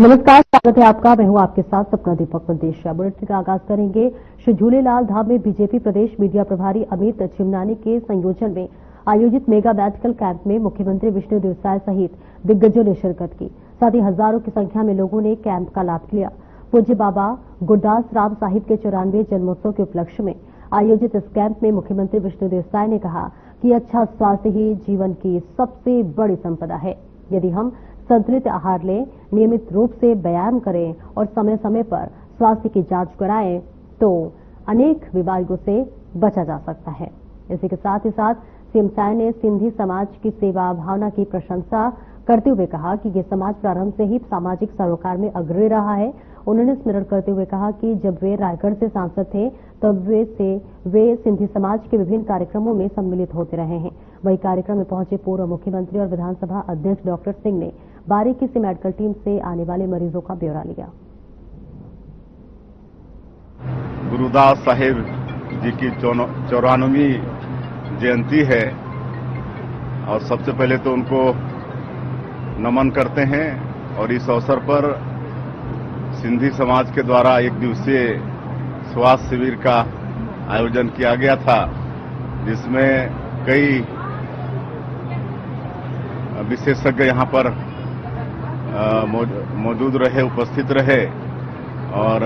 नमस्कार, स्वागत है आपका। मैं हूं आपके साथ सपना दीपक मंदेशिया। बुलेटिन का आगाज करेंगे। श्री झूलेलाल धाम में बीजेपी प्रदेश मीडिया प्रभारी अमित चिमनानी के संयोजन में आयोजित मेगा मेडिकल कैंप में मुख्यमंत्री विष्णुदेव साय सहित दिग्गजों ने शिरकत की। साथ ही हजारों की संख्या में लोगों ने कैंप का लाभ लिया। पूज्य बाबा गुरदास राम साहिब के 94वें जन्मोत्सव के उपलक्ष्य में आयोजित इस कैंप में मुख्यमंत्री विष्णुदेव साय ने कहा कि अच्छा स्वास्थ्य ही जीवन की सबसे बड़ी संपदा है। यदि हम संतुलित आहार लें, नियमित रूप से व्यायाम करें और समय समय पर स्वास्थ्य की जांच कराएं तो अनेक बीमारियों से बचा जा सकता है। इसी के साथ ही साथ सीएम साय ने सिंधी समाज की सेवा भावना की प्रशंसा करते हुए कहा कि ये समाज प्रारंभ से ही सामाजिक सरोकार में अग्रणी रहा है। उन्होंने स्मरण करते हुए कहा कि जब वे रायगढ़ से सांसद थे तब वे सिंधी समाज के विभिन्न कार्यक्रमों में सम्मिलित होते रहे हैं। वही कार्यक्रम में पहुंचे पूर्व मुख्यमंत्री और विधानसभा अध्यक्ष डॉक्टर सिंह ने बारीकी से मेडिकल टीम से आने वाले मरीजों का ब्यौरा लिया। गुरुदास साहिब जी की 94वीं जयंती है और सबसे पहले तो उनको नमन करते हैं। और इस अवसर पर सिंधी समाज के द्वारा एक दिवसीय स्वास्थ्य शिविर का आयोजन किया गया था, जिसमें कई विशेषज्ञ यहां पर मौजूद रहे, उपस्थित रहे और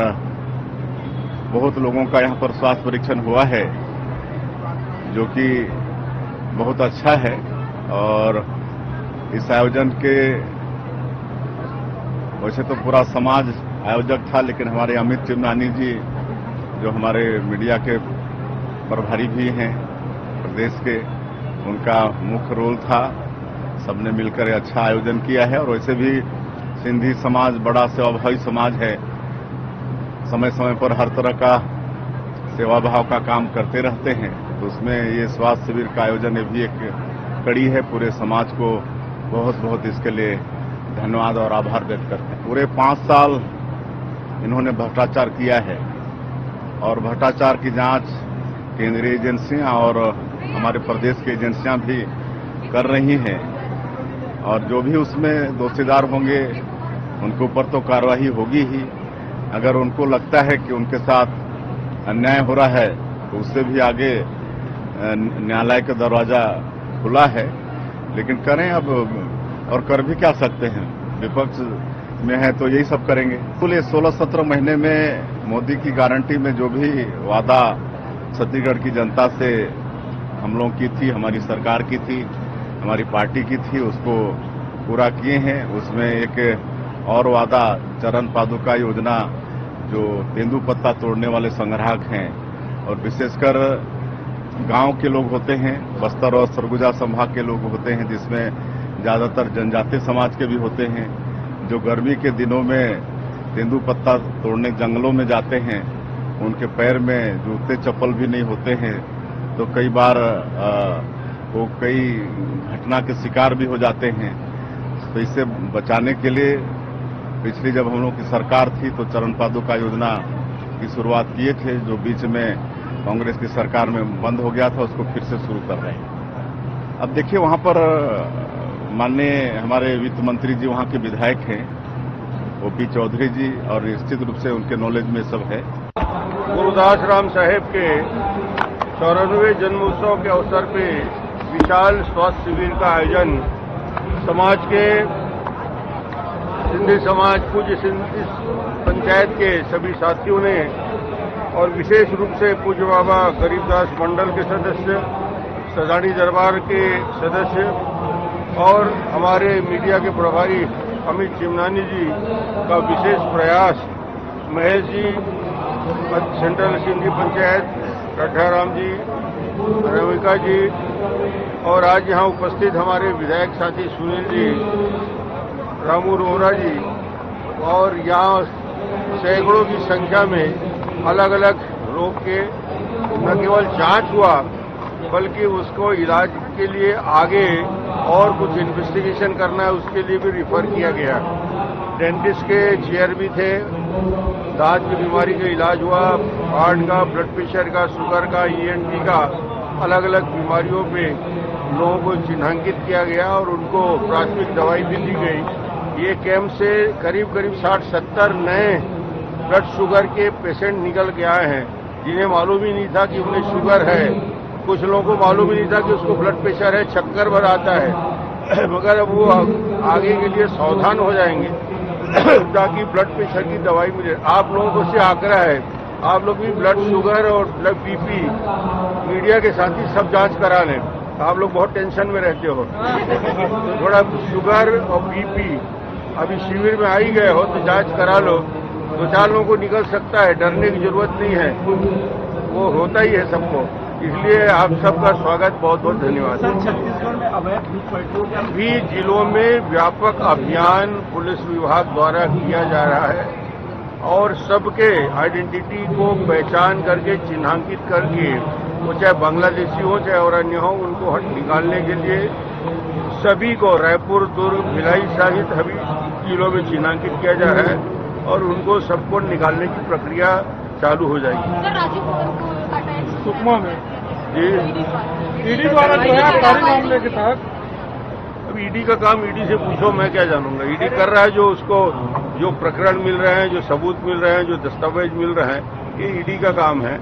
बहुत लोगों का यहां पर स्वास्थ्य परीक्षण हुआ है, जो कि बहुत अच्छा है। और इस आयोजन के वैसे तो पूरा समाज आयोजक था, लेकिन हमारे अमित चिमनानी जी जो हमारे मीडिया के प्रभारी भी हैं प्रदेश के, उनका मुख्य रोल था। सबने मिलकर अच्छा आयोजन किया है। और वैसे भी सिंधी समाज बड़ा सेवाभावी समाज है, समय समय पर हर तरह का सेवा भाव का काम करते रहते हैं। तो उसमें ये स्वास्थ्य शिविर का आयोजन ये भी एक कड़ी है। पूरे समाज को बहुत बहुत इसके लिए धन्यवाद और आभार व्यक्त करते हैं। पूरे 5 साल इन्होंने भ्रष्टाचार किया है और भ्रष्टाचार की जांच केंद्रीय एजेंसियां और हमारे प्रदेश की एजेंसियां भी कर रही हैं। और जो भी उसमें दोषीदार होंगे उनके ऊपर तो कार्रवाई होगी ही। अगर उनको लगता है कि उनके साथ अन्याय हो रहा है तो उससे भी आगे न्यायालय का दरवाजा खुला है। लेकिन करें अब, और कर भी क्या सकते हैं, विपक्ष में है तो यही सब करेंगे। कुल 16-17 महीने में मोदी की गारंटी में जो भी वादा छत्तीसगढ़ की जनता से हम लोगों की थी, हमारी सरकार की थी, हमारी पार्टी की थी, उसको पूरा किए हैं। उसमें एक और वादा चरण पादुका योजना, जो तेंदुपत्ता तोड़ने वाले संग्राहक हैं और विशेषकर गांव के लोग होते हैं, बस्तर और सरगुजा संभाग के लोग होते हैं, जिसमें ज्यादातर जनजातीय समाज के भी होते हैं, जो गर्मी के दिनों में तेंदुपत्ता तोड़ने जंगलों में जाते हैं। उनके पैर में जूते चप्पल भी नहीं होते हैं, तो कई बार वो कई घटना के शिकार भी हो जाते हैं। तो इससे बचाने के लिए पिछली जब हम लोग की सरकार थी तो चरण पादुका योजना की शुरुआत किए थे, जो बीच में कांग्रेस की सरकार में बंद हो गया था, उसको फिर से शुरू कर रहे हैं। अब देखिए, वहां पर माननीय हमारे वित्त मंत्री जी वहां के विधायक हैं, ओपी चौधरी जी, और निश्चित रूप से उनके नॉलेज में सब है। गुरुदास राम साहेब के 94वें जन्मोत्सव के अवसर पे विशाल स्वास्थ्य शिविर का आयोजन समाज के सिंधी समाज पूज्य सिंधी पंचायत के सभी साथियों ने और विशेष रूप से पूज्य बाबा गरीबदास मंडल के सदस्य, सदानी दरबार के सदस्य और हमारे मीडिया के प्रभारी अमित चिमनानी जी का विशेष प्रयास, महेश जी सेंट्रल सिंधी पंचायत, राठाराम जी, रविका जी और आज यहाँ उपस्थित हमारे विधायक साथी सुनील जी, रामू रोहरा जी, और यहाँ सैकड़ों की संख्या में अलग अलग रोग के न केवल जांच हुआ बल्कि उसको इलाज के लिए आगे और कुछ इन्वेस्टिगेशन करना है, उसके लिए भी रिफर किया गया। डेंटिस्ट के चेयर भी थे, दांत की बीमारी का इलाज हुआ, हार्ट का, ब्लड प्रेशर का, शुगर का, ENT का, अलग अलग बीमारियों पे लोगों को चिन्हांकित किया गया और उनको प्राथमिक दवाई भी दी गई। ये कैंप से करीब करीब 60-70 नए ब्लड शुगर के पेशेंट निकल के आए हैं, जिन्हें मालूम ही नहीं था कि उन्हें शुगर है। कुछ लोगों को मालूम ही नहीं था कि उसको ब्लड प्रेशर है, चक्कर भर आता है। मगर अब वो आगे के लिए सावधान हो जाएंगे ताकि ब्लड प्रेशर की दवाई मिले। आप लोगों को से आग्रह है, आप लोग भी ब्लड शुगर और ब्लड बीपी मीडिया के साथ ही सब जांच करा लें। आप लोग बहुत टेंशन में रहते हो, तो थोड़ा शुगर और बीपी अभी शिविर में आ ही गए हो तो जांच करा लो। 2-4 लोगों को निकल सकता है, डरने की जरूरत नहीं है, वो होता ही है सबको। इसलिए आप सबका स्वागत, बहुत बहुत धन्यवाद। छत्तीसगढ़ में अवैध घूस पैठों भी जिलों में व्यापक अभियान पुलिस विभाग द्वारा किया जा रहा है और सबके आइडेंटिटी को पहचान करके चिन्हांकित करके, वो चाहे बांग्लादेशी हो चाहे और अन्य हो, उनको निकालने के लिए सभी को रायपुर, दुर्ग, भिलाई सहित सभी जिलों में चिन्हांकित किया जा रहा है और उनको सबको निकालने की प्रक्रिया चालू हो जाएगी। सर, राजीव कुमार को सुकमा में जी ईडी द्वारा जो है आबकारी मामले के तहत। अब ईडी का काम ईडी से पूछो, मैं क्या जानूंगा। ईडी कर रहा है जो उसको जो प्रकरण मिल रहे हैं, जो सबूत मिल रहे हैं, जो दस्तावेज मिल रहे हैं, ये ईडी का काम है।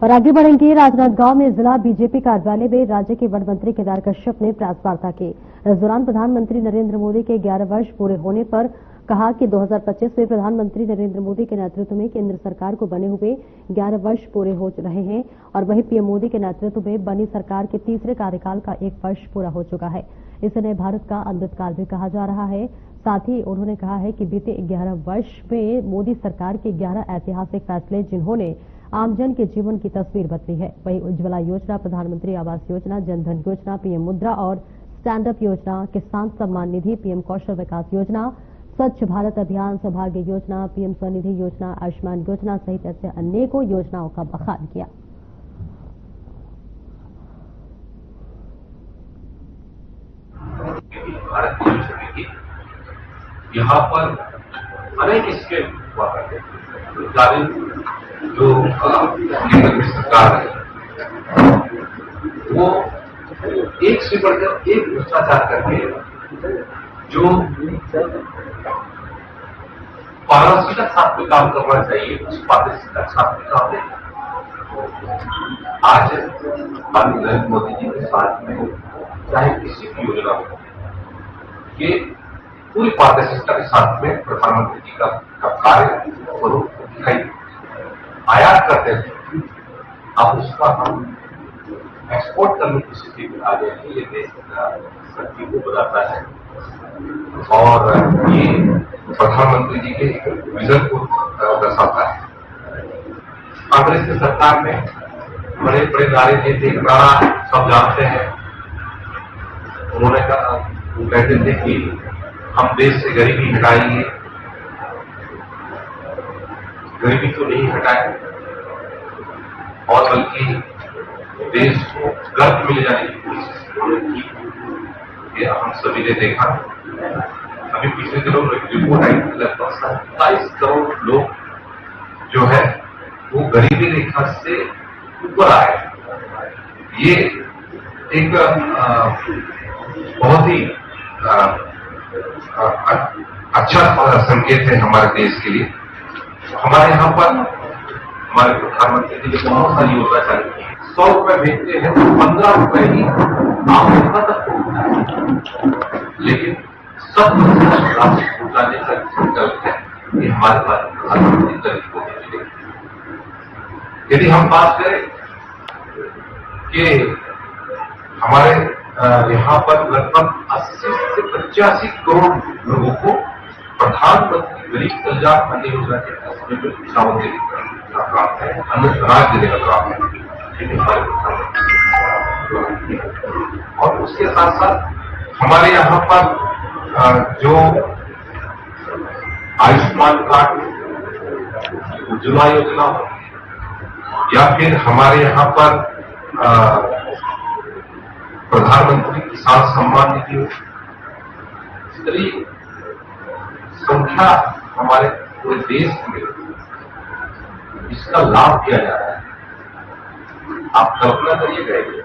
और आगे बढ़ेंगे। राजनांदगांव में जिला बीजेपी कार्यालय में राज्य के वन मंत्री केदार कश्यप ने प्रेस वार्ता की। इस दौरान प्रधानमंत्री नरेंद्र मोदी के 11 वर्ष पूरे होने पर कहा कि 2025 में प्रधानमंत्री नरेंद्र मोदी के नेतृत्व में केंद्र सरकार को बने हुए 11 वर्ष पूरे हो रहे हैं और वहीं पीएम मोदी के नेतृत्व में बनी सरकार के तीसरे कार्यकाल का 1 वर्ष पूरा हो चुका है। इसे नए भारत का अमृतकाल भी कहा जा रहा है। साथ ही उन्होंने कहा है कि बीते 11 वर्ष में मोदी सरकार के 11 ऐतिहासिक फैसले जिन्होंने आमजन के जीवन की तस्वीर बदली है। वहीं उज्ज्वला योजना, प्रधानमंत्री आवास योजना, जनधन योजना, पीएम मुद्रा और स्टैंड अप योजना, किसान सम्मान निधि, पीएम कौशल विकास योजना, स्वच्छ भारत अभियान, सौभाग्य योजना, पीएम स्वनिधि योजना, आयुष्मान योजना सहित ऐसे अनेकों योजनाओं का बखान किया। भारत की छवि की यहाँ पर अनेक स्कीम हुआ करते थे। जो केंद्र की सरकार है वो एक से बढ़कर एक भ्रष्टाचार करके जो पारदर्शिता के साथ में काम करना चाहिए उस पारदर्शिता के साथ में काम नहीं। आज नरेंद्र मोदी जी के साथ में चाहे किसी भी योजना हो ये पूरी पारदर्शिता के साथ में प्रधानमंत्री जी का कार्य स्वरूप दिखाई आयात करते थे। अब उसका हम एक्सपोर्ट करने की स्थिति में आ गए हैं। ये देश शक्ति को बताता है और ये प्रधानमंत्री जी के विजन को दर्शाता है। कांग्रेस की सरकार में बड़े बड़े नारे देते, नारा सब जानते हैं। उन्होंने कहा, वो कहते थे कि हम देश से गरीबी हटाएंगे। गरीबी तो नहीं हटाए और बल्कि देश को गर्व मिल जाने की कोशिश उन्होंने की। ये हम सभी ने देखा। अभी पिछले दिनों रिपोर्ट आई थी, लगभग 27 करोड़ लोग जो है वो गरीबी रेखा से ऊपर आए। ये एक बहुत ही अच्छा संकेत है हमारे देश के लिए। हमारे यहाँ पर हमारे प्रधानमंत्री जी ने बहुत सारी योजना चालू की। 100 रुपए भेजते हैं तो 15 रुपए ही आम जनता तक पहुंचता है, लेकिन सब राशि पहुंचाने का संकल्प है कि हमारे पास प्रधानमंत्री गरीब को मिलेगी। यदि हम बात करें कि हमारे यहाँ पर लगभग 80 से 85 करोड़ लोगों को प्रधानमंत्री गरीब कल्याण अन्न योजना के तहत चावल देने का प्राप्त है, अनाज देने का प्राप्त है। हमारे प्रधानमंत्री और उसके साथ साथ हमारे यहाँ पर जो आयुष्मान कार्ड, उज्ज्वला योजना या फिर हमारे यहाँ पर प्रधानमंत्री किसान सम्मान निधि, संख्या हमारे पूरे देश में इसका लाभ दिया जा रहा है। आप कल्पना करिए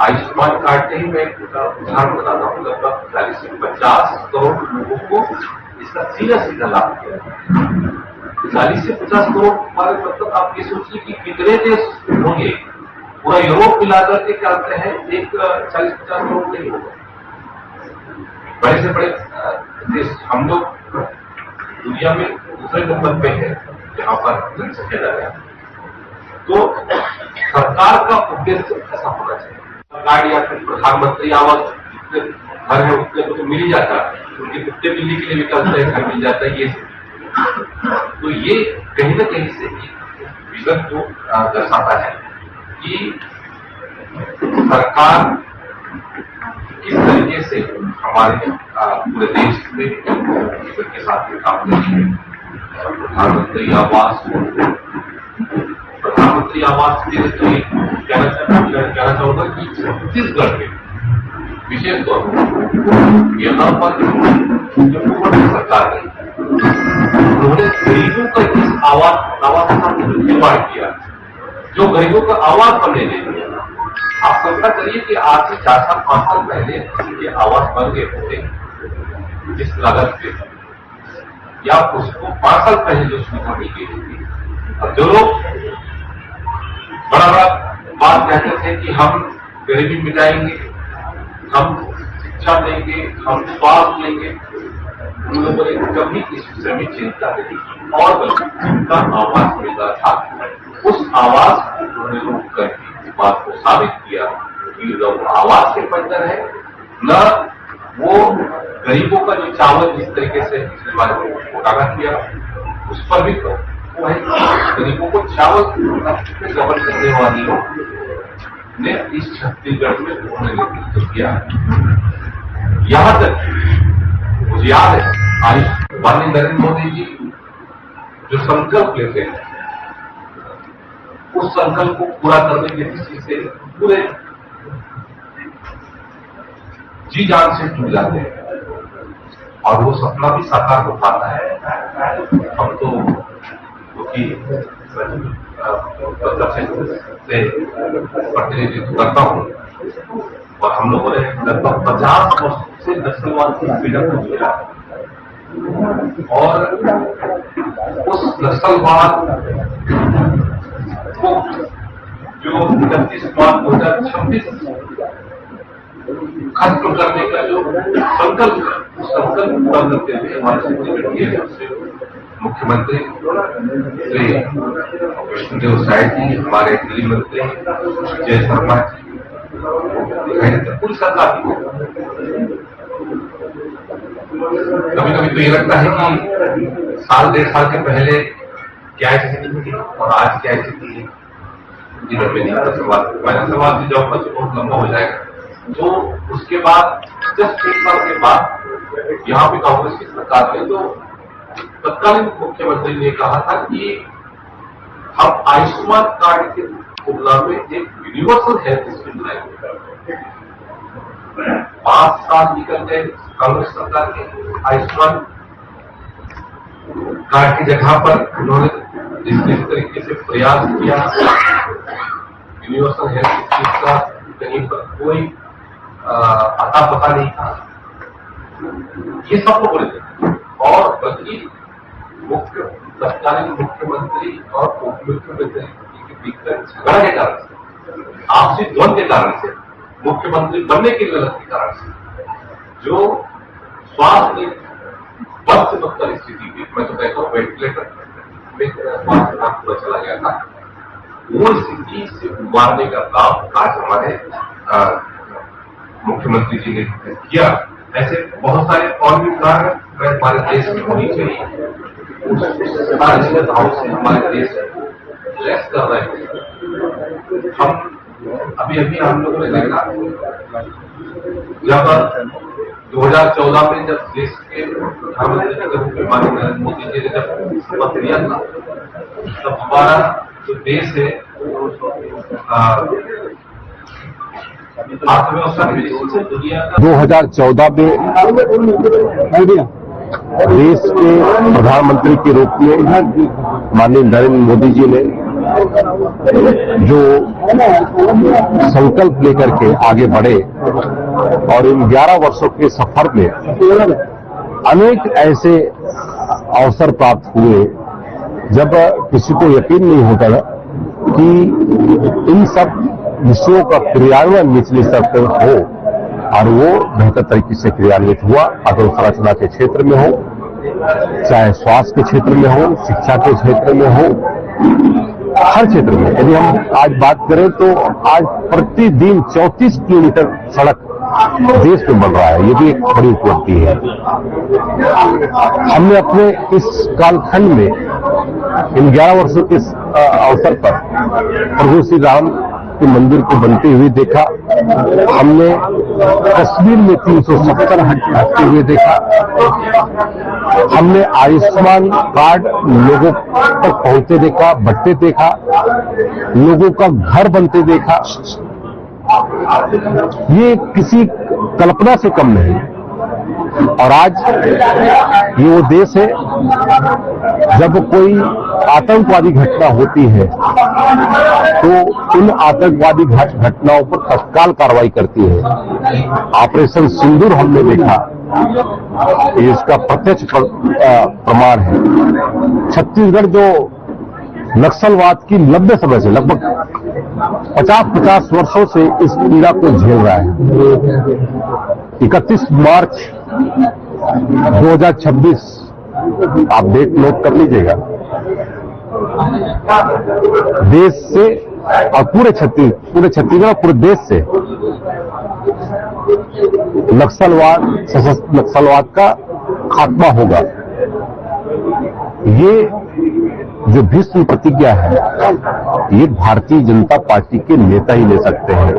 आयुष्मान कार्ड के ही मैं उदाहरण बताता हूँ, लगभग 40 से 50 करोड़ लोगों को इसका सीधा सीधा लाभ किया। 40 से 50 करोड़ हमारे मतलब आप ये सोचिए कि कितने देश होंगे, पूरा यूरोप मिलाकर के क्या करते हैं, एक 40-50 करोड़ नहीं होगा। बड़े से बड़े देश हम लोग दुनिया में दूसरे नंबर पे है जहां पर जनसंख्या ज्यादा है। तो सरकार का उद्देश्य ऐसा होना चाहिए। सरकार या फिर प्रधानमंत्री आवास जितने घर है उतने तो मिल ही जाता है, उनके कुत्ते बिल्ली के लिए भी कहते हैं घर मिल जाता है। ये तो ये कहीं ना कहीं से विजन को दर्शाता है कि सरकार किस तरीके से हमारे पूरे देश में जीवन के साथ में काम कर रही है। प्रधानमंत्री आवास के लिए तो ये कहना चाहूंगा कि छत्तीसगढ़ में विशेष तौर पर यहाँ पर जो पूर्व सरकार है उन्होंने गरीबों का इस आवास का निर्माण किया, जो गरीबों का आवास बनने दे दिया। आप कल्पना करिए कि आज से 4 साल 5 साल पहले किसी के आवास बन गए होते जिस लागत पे, या उसको 5 साल पहले जो सुविधा मिल गई थी। और जो लोग बड़ा बड़ा बात कहते थे कि हम गरीबी मिटाएंगे, हम शिक्षा देंगे, हम स्वास्थ्य लेंगे, उन लोगों ने कभी इस विषय में चिंता नहीं की। और बल्कि जिनका आवास मिलता था उस आवास को उन्होंने रोक करके इस बात को साबित किया कि लोग आवास के बंधन है, न वो गरीबों का जो चावल जिस तरीके से पिछले बार घोटाला किया उस पर भी तो वो है गरीबों को चावल जबर करने वाली ने इस छत्तीसगढ़ में उन्होंने नेतृत्व किया। यहां तक मुझे याद है माननीय नरेंद्र मोदी जी जो संकल्प लेते हैं उस संकल्प को पूरा करने की दृष्टि से पूरे जी जान से जुड़ जाते हैं और वो सपना भी साकार हो पाता है। हम तो से प्रतिनिधित्व करता हूं और हम लोगों ने लगभग 50 वर्षों से नस्लवाद की पीड़ा को झेला और उस नस्लवाद को जो 31 मार्च 2026 खत्म करने का जो संकल्प पूरा करते हुए हमारे छत्तीसगढ़ मुख्यमंत्री श्री विष्णुदेव साय जी, हमारे गृह मंत्री जय शर्मा जी, पूरी सरकार की। कभी कभी तो ये लगता है कि साल 1.5 साल के पहले क्या स्थिति थी और आज क्या स्थिति है। जीवन में मैंने सवाल जाऊंगा तो बहुत लंबा हो जाएगा। तो उसके बाद जस्ट 1 साल के बाद यहाँ पे कांग्रेस की सरकार ने तो तत्कालीन मुख्यमंत्री ने कहा था कि हम आयुष्मान कार्ड के तुलना में एक यूनिवर्सल हेल्थ स्कीम लाएंगे। 5 साल निकल गए कांग्रेस सरकार के, आयुष्मान कार्ड की जगह पर उन्होंने जिस तरीके से प्रयास किया यूनिवर्सल हेल्थ स्कीम का कहीं पर कोई अता पता नहीं था, ये सब लोग बोले थे। और बल्कि तत्कालीन मुख्यमंत्री और उप मुख्यमंत्री के बीच झगड़ा के कारण से, आपसी द्वंद के कारण से, मुख्यमंत्री बनने की गलत के कारण से जो स्वास्थ्य बद से बदतर स्थिति थी, मैं तो कहता हूँ वेंटिलेटर में स्वास्थ्य विभाग पूरा चला गया था, वो स्थिति से उबारने का काम आज हमारे मुख्यमंत्री जी ने किया। ऐसे बहुत सारे और भी उदाहरण हमारे देश में होनी चाहिए। उस भाव से हमारे देश को लेस कर रहे हैं। हम अभी हम लोगों ने देखा जब 2014 में जब देश के प्रधानमंत्री के रूप में माननीय नरेंद्र मोदी जी ने जब शपथ लिया था, तब हमारा जो देश है अर्थव्यवस्था में दुनिया का 2014 में देश के प्रधानमंत्री के रूप में माननीय नरेंद्र मोदी जी ने जो संकल्प लेकर के आगे बढ़े और इन 11 वर्षों के सफर में अनेक ऐसे अवसर प्राप्त हुए जब किसी को यकीन नहीं होता था कि इन सब विषयों का क्रियान्वयन निचले स्तर पर हो, और वो बेहतर तरीके से क्रियान्वित हुआ। अधोसंरचना के क्षेत्र में हो, चाहे स्वास्थ्य के क्षेत्र में हो, शिक्षा के क्षेत्र में हो, हर क्षेत्र में। यदि हम आज बात करें तो आज प्रतिदिन 34 किलोमीटर सड़क देश में बन रहा है, ये भी एक बड़ी उपलब्धि है। हमने अपने इस कालखंड में इन 11 वर्षों के अवसर पर प्रभु श्री राम के मंदिर को बनते हुए देखा। हमने कश्मीर में 370 हटते हुए देखा। हमने आयुष्मान कार्ड लोगों तक पहुंचते देखा, बंटते देखा, लोगों का घर बनते देखा। ये किसी कल्पना से कम नहीं। और आज ये वो देश है जब कोई आतंकवादी घटना होती है तो उन आतंकवादी घटनाओं पर तत्काल कार्रवाई करती है। ऑपरेशन सिंदूर हमने देखा, ये इसका प्रत्यक्ष प्रमाण है। छत्तीसगढ़ जो नक्सलवाद की लंबे समय से, लगभग 50 वर्षों से इस पीड़ा को झेल रहा है। 31 मार्च 2026 आप डेट नोट कर लीजिएगा। देश से और पूरे छत्तीसगढ़ और पूरे देश से सशस्त्र नक्सलवाद का खात्मा होगा। ये जो भीष्म प्रतिज्ञा है, ये भारतीय जनता पार्टी के नेता ही ले सकते हैं,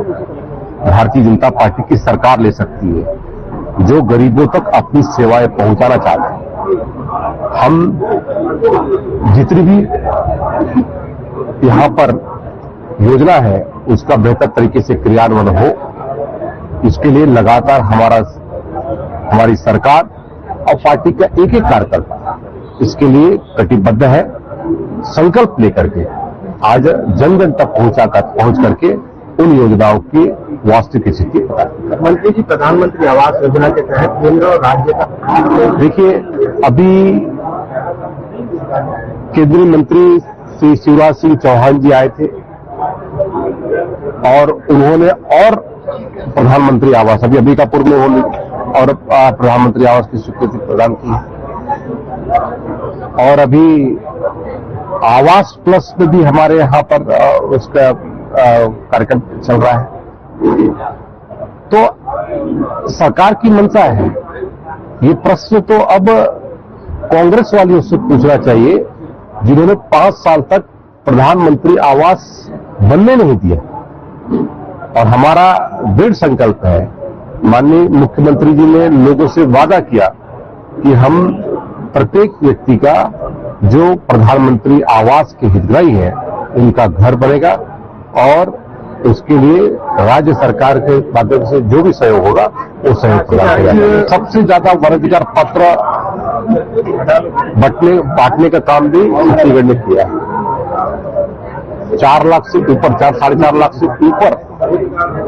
भारतीय जनता पार्टी की सरकार ले सकती है, जो गरीबों तक अपनी सेवाएं पहुंचाना चाहते हैं। हम जितनी भी यहां पर योजना है उसका बेहतर तरीके से क्रियान्वयन हो, इसके लिए लगातार हमारी सरकार और पार्टी का एक एक कार्यकर्ता इसके लिए कटिबद्ध है। संकल्प लेकर के आज जन जन तक पहुंच करके उन योजनाओं की वास्तविक स्थिति पता। मंत्री जी, प्रधानमंत्री आवास योजना के तहत केंद्र और राज्य का, देखिए, अभी केंद्रीय मंत्री श्री शिवराज सिंह चौहान जी आए थे और उन्होंने और प्रधानमंत्री आवास अभी अंबिकापुर में उन्होंने और प्रधानमंत्री आवास की स्वीकृति प्रदान की। और अभी आवास प्लस में भी हमारे यहाँ पर उसका कार्यक्रम चल रहा है। तो सरकार की मंशा है। ये प्रश्न तो अब कांग्रेस वालियों से पूछना चाहिए जिन्होंने 5 साल तक प्रधानमंत्री आवास बनने नहीं दिया। और हमारा दृढ़ संकल्प है, माननीय मुख्यमंत्री जी ने लोगों से वादा किया कि हम प्रत्येक व्यक्ति का जो प्रधानमंत्री आवास के हितग्राही हैं उनका घर बनेगा और उसके लिए राज्य सरकार के माध्यम से जो भी सहयोग होगा वो सहयोग प्रदान किया जाएगा। सबसे ज्यादा वनाधिकार पत्र बांटने का काम भी छत्तीसगढ़ ने किया है। 4 लाख से ऊपर, 4-4.5 लाख से ऊपर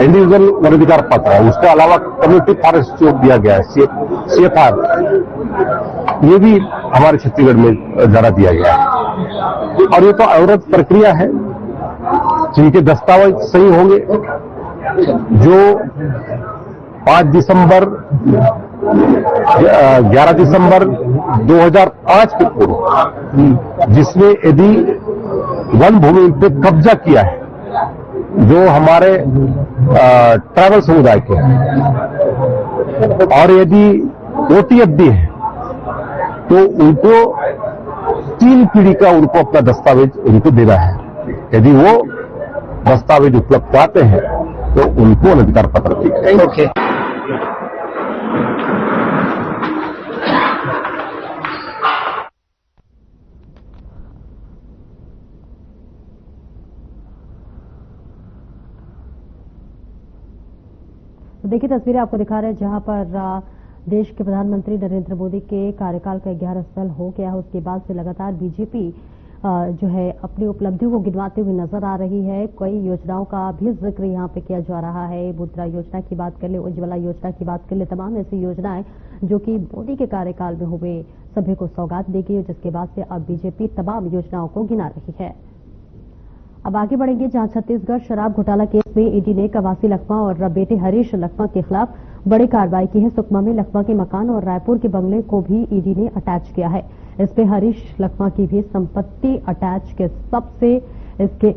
इंडिविजुअल वनाधिकार पत्र है। उसके अलावा कम्युनिटी फॉरेस्ट जो दिया गया है, CFR, ये भी हमारे छत्तीसगढ़ में जरा दिया गया है। और ये तो अवरत प्रक्रिया है, जिनके दस्तावेज सही होंगे, जो 11 दिसंबर 2005 के पूर्व जिसने यदि वन भूमि पे कब्जा किया है, जो हमारे ट्राइबल समुदाय के हैं, और यदि OTFD है तो उनको 3 पीढ़ी का उनको अपना दस्तावेज उनको देना है। यदि वो दस्तावेज उपलब्ध कराते हैं तो उनको वनाधिकार पत्र देंगे। ओके। तो देखिए, तस्वीरें आपको दिखा रहे हैं जहां पर देश के प्रधानमंत्री नरेंद्र मोदी के कार्यकाल का 11 साल हो गया है। उसके बाद से लगातार बीजेपी जो है अपनी उपलब्धियों को गिनवाते हुए नजर आ रही है। कई योजनाओं का भी जिक्र यहाँ पे किया जा रहा है। मुद्रा योजना की बात कर ले, उज्ज्वला योजना की बात कर ले, तमाम ऐसी योजनाएं जो कि मोदी के कार्यकाल में हुए सभी को सौगात दी गई, जिसके बाद से अब बीजेपी तमाम योजनाओं को गिना रही है। अब आगे बढ़ेंगे, जहां छत्तीसगढ़ शराब घोटाला केस में ईडी ने कवासी लखमा और बेटे हरीश लखमा के खिलाफ बड़ी कार्रवाई की है। सुकमा में लखमा के मकान और रायपुर के बंगले को भी ईडी ने अटैच किया है। इसमें हरीश लखमा की भी संपत्ति अटैच के सबसे इसके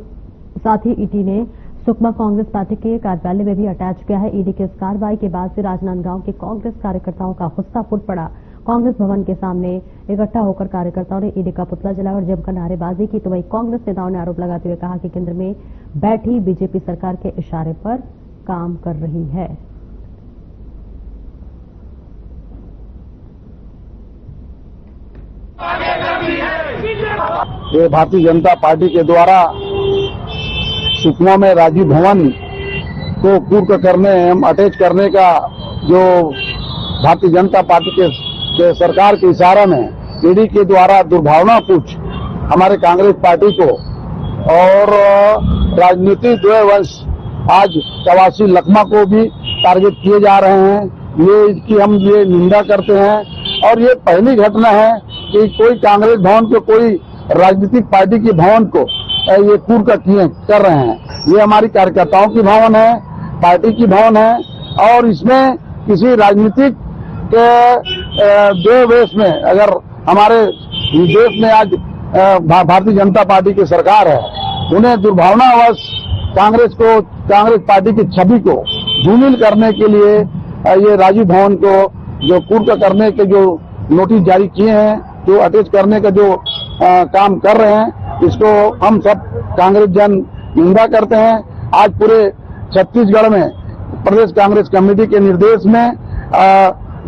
साथ ही ईडी ने सुकमा कांग्रेस पार्टी के कार्यालय में भी अटैच किया है। ईडी की इस कार्रवाई के बाद से राजनांदगांव के कांग्रेस कार्यकर्ताओं का गुस्सा फूट पड़ा। कांग्रेस भवन के सामने इकट्ठा होकर कार्यकर्ताओं ने ईडी का पुतला जलाया और जमकर नारेबाजी की। तो वही कांग्रेस नेताओं ने आरोप लगाते हुए कहा कि केंद्र में बैठी बीजेपी सरकार के इशारे पर काम कर रही है। ये भारतीय जनता पार्टी के द्वारा सुकमा में राजीव भवन को पूर्व करने एवं अटैच करने का जो भारतीय जनता पार्टी के सरकार के इशारा में ईडी के द्वारा दुर्भावनापूर्ण हमारे कांग्रेस पार्टी को और राजनीतिक द्वैवंश आज कवासी लखमा को भी टारगेट किए जा रहे हैं। ये इसकी हम ये निंदा करते हैं और ये पहली घटना है कि कोई कांग्रेस भवन के कोई राजनीतिक पार्टी के भवन को ये पूर्व कर रहे हैं। ये हमारी कार्यकर्ताओं की भवन है, पार्टी की भवन है और इसमें किसी राजनीतिक के देश में अगर हमारे देश में आज भारतीय जनता पार्टी की सरकार है, उन्हें दुर्भावनावश कांग्रेस पार्टी की छवि को धूमिल करने के लिए ये राजीव भवन को जो पूर्व करने के जो नोटिस जारी किए हैं, जो अटैच करने का जो काम कर रहे हैं, इसको हम सब कांग्रेस जन निंदा करते हैं। आज पूरे छत्तीसगढ़ में प्रदेश कांग्रेस कमेटी के निर्देश में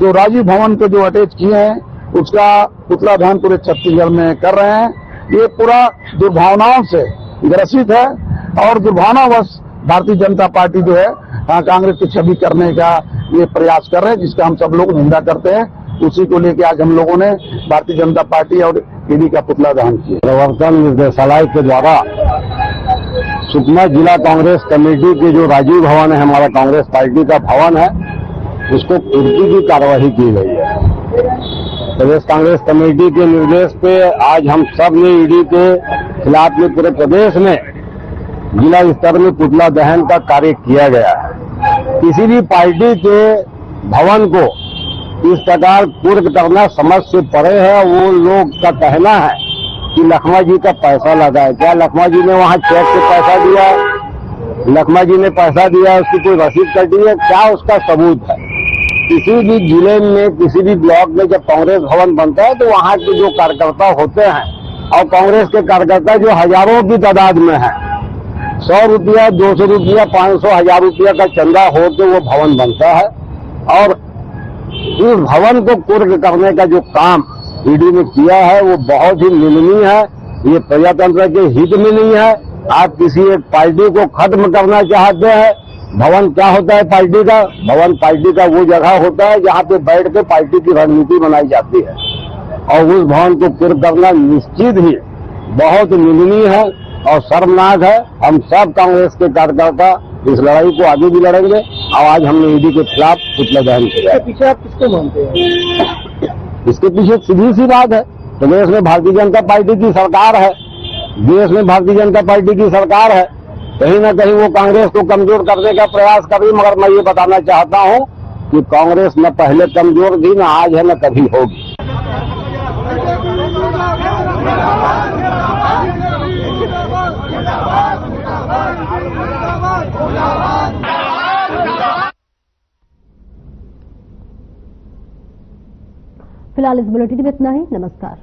जो राजीव भवन को जो अटैच किए हैं, उसका पुतला दहन पूरे छत्तीसगढ़ में कर रहे हैं। ये पूरा दुर्भावनाओं से ग्रसित है और दुर्भावनावश भारतीय जनता पार्टी जो है कांग्रेस की छवि करने का ये प्रयास कर रहे हैं, जिसका हम सब लोग निंदा करते हैं। उसी को लेकर आज हम लोगों ने भारतीय जनता पार्टी और ईडी का पुतला दहन किया। प्रवर्तन निर्देशालय के द्वारा सुकमा जिला कांग्रेस कमेटी के जो राजीव भवन है, हमारा कांग्रेस पार्टी का भवन है, उसको कुर्की की कार्यवाही की गई है। प्रदेश कांग्रेस कमेटी के निर्देश पे आज हम सब ने ईडी के खिलाफ में पूरे प्रदेश में जिला स्तर में पुतला दहन का कार्य किया गया है। किसी भी पार्टी के भवन को इस प्रकार पूर्व करना समझ से परे है। वो लोग का कहना है कि लखमा जी का पैसा लगा है। क्या लखमा जी ने वहां चेक से पैसा दिया? लखमा जी ने पैसा दिया, उसकी कोई रसीद कटी है? क्या उसका सबूत है? किसी भी जिले में, किसी भी ब्लॉक में जब कांग्रेस भवन बनता है तो वहां के जो कार्यकर्ता होते हैं और कांग्रेस के कार्यकर्ता जो हजारों की तादाद में है, 100 रुपया, 200 रुपया, 500, 1000 रुपया का चंदा हो तो वो भवन बनता है। और इस भवन को कुर्क करने का जो काम ईडी ने किया है वो बहुत ही निंदनीय है। ये प्रजातंत्र के हित में नहीं है। आप किसी एक पार्टी को खत्म करना चाहते हैं। भवन क्या होता है पार्टी का? भवन पार्टी का वो जगह होता है जहां पे बैठ के पार्टी की रणनीति बनाई जाती है और उस भवन को कुर्क करना निश्चित ही बहुत निंदनीय है और शर्मनाक है। हम सब कांग्रेस के कार्यकर्ता इस लड़ाई को आगे भी लड़ेंगे और आज हमने ईडी के खिलाफ पुतला दहन किया। इसके पीछे आप किसको मानते हैं? इसके पीछे सीधी सी बात है, प्रदेश में भारतीय जनता पार्टी की सरकार है, देश में भारतीय जनता पार्टी की सरकार है। कहीं ना कहीं वो कांग्रेस को कमजोर करने का प्रयास कर रही, मगर मैं ये बताना चाहता हूं कि कांग्रेस न पहले कमजोर थी, न आज है, न कभी होगी। फिलहाल इस बुलेटिन में इतना ही। नमस्कार।